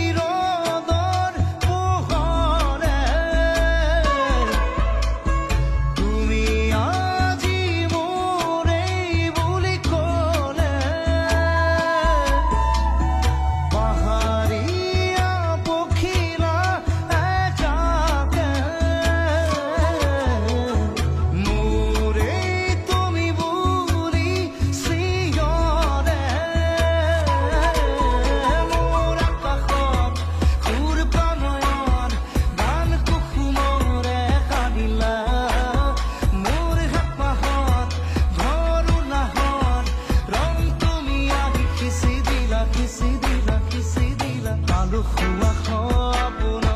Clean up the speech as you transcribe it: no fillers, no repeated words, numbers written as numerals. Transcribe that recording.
কাশিয়নিৰোদৰ পোহৰে তুমি আজি মোৰেই বুলি ক'লে পাহাৰীয়া পখিলা এজাকে মোৰেই তুমি বুলি চিঞৰে মোৰ আকাশত তোৰ প্ৰণয়ন গান কুসুমৰে কান্দিলা মোৰ হাত মাহত ঘৰ উলাহত ৰং তুমি আহি খিচি দিলা আলু খোৱা সপোন